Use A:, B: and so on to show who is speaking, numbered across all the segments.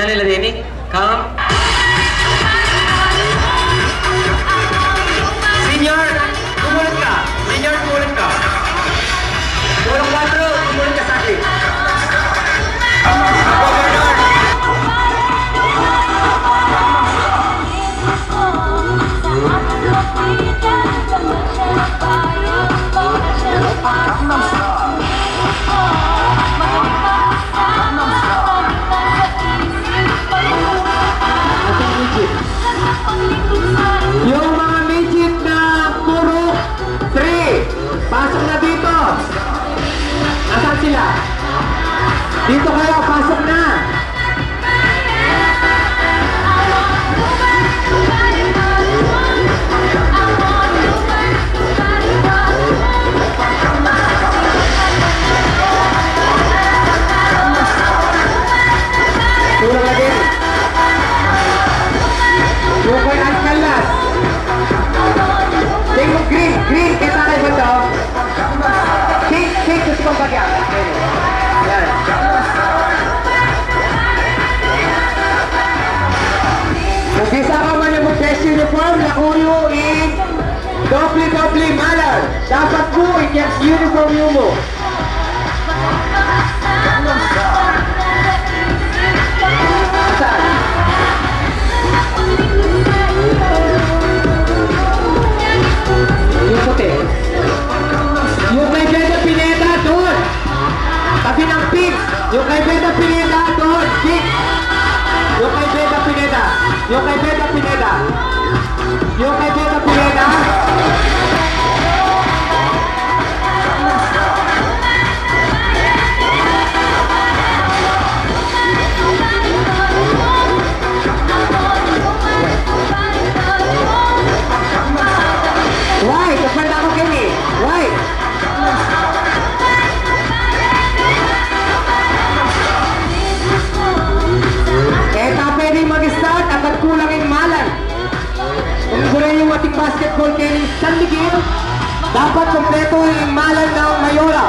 A: nila din eh. Come. Senior, kumulit ka. Senior, kumulit ka. Tulong 4, kumulit ka sa akin. Yung mga midget na puro 3, pasok na dito. Nasaan sila? Dito kayo, pasok na. Tulong lagi. Yung kay Alcalas. Tingnan green, kita kayo ba ito? Cake, gusto kong bagya. Yan. Kung isa ka man yung mag-best uniform, nakuyo in doble malar. Dapat po, i-catch uniform nyo mo. Saan? Yung puti. Yung kay Beda Pineda doon. Tabi ng pig. Yung kay Beda Pineda doon. Pig. Yung kay Beda Pineda. Yung kay Beda Pineda. Yung kay Beda Pineda. Why? Kapag ako kini. Why? Kaya ta pwede mag-start agad kulang yung malan. Kung gusto yung ating basketball kayo ng San Miguel, dapat kompleto yung malan ng Mayora.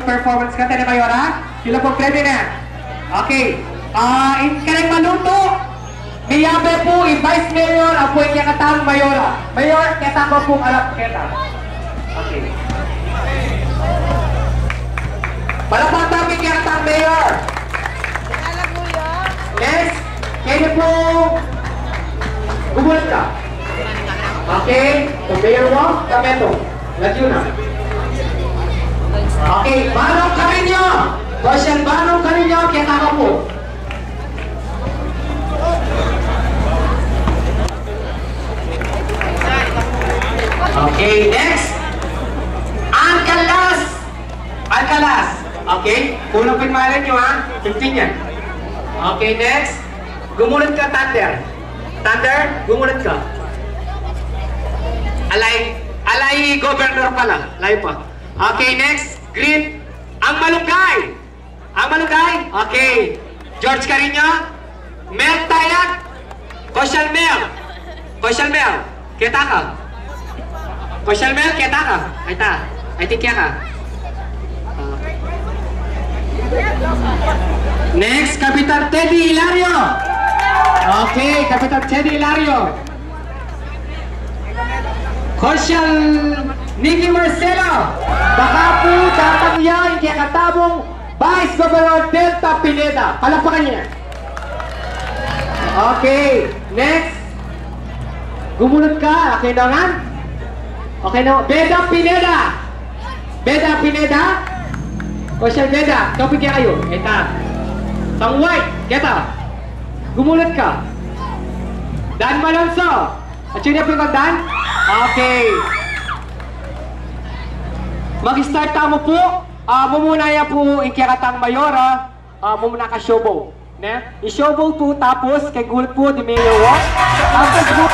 A: Performance ka tayo Mayora? Sila po pwede na. Okay. Kanang maluto. Miyabe po, i-Vice Mayor, apo yung katang Mayora. Mayor, kita ko pong alap kita. Okay. Para po tapin yung katang Mayor. Next, kaya po gumulat ka. Okay. So Mayor mo, kameto. Lagyo na. Okay, Manong Carino! Question, Manong Carino, kaya kako po. Okay, next. Alcalas. Okay, unang pinmalan nyo ha. 15 yan. Okay, next. Gumulat ka, Thunder. Thunder, gumulat ka. Alay governor pala. Alay pa. Okay, next. Green, ang malunggay. Okay. George Carino, Mel Tayag, Kosyal Mel, kita ka. Kosyal Mel, kita ka. Ay tikya ka. Next, Kapitan Teddy Hilario. Okay, Kapitan Teddy Hilario. Consyal Nicky Marcelo. Baka po datang yan kaya katabong Vice Governor Delta Pineda. Palakpakan niya. Okay, next. Gumunod ka, okay na nga? Okay na, Beda Pineda. Beda Pineda. Consyal Beda, topic kaya kayo. Eta. Tang white, kita. Gumunod ka. Dan Malonzo. At yun yung Dan? Okay. Mag-start mo po. Mumuna yan po ikikatang mayora. Mumuna ka showboat. I-showboat po tapos kay gulat po di Mayor Walk. Tapos po.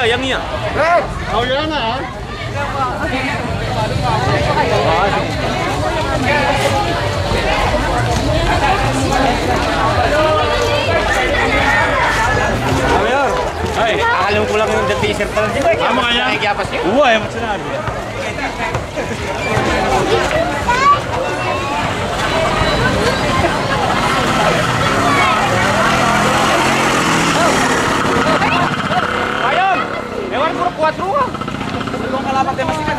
B: Yang iya.
C: Mau jalan ah?
B: Mayor, ay, alam ko lang yung t-shirt pala.
C: Kamu kaya?
B: Uwa, yang sinabi. Ayun! Ewan puro 4 ka. Tulong kalamat din masikan.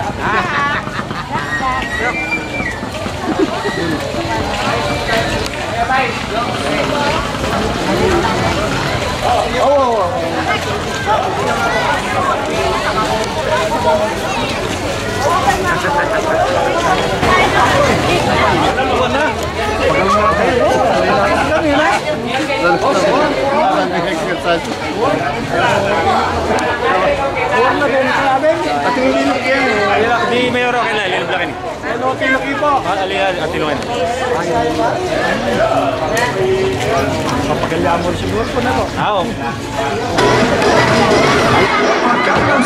C: Exercise.
B: akin.
C: Hello, Tinoki po.
B: Aliya, atilungan.
C: Papagalyamon siguro po na to.
B: Oo.
D: Magandang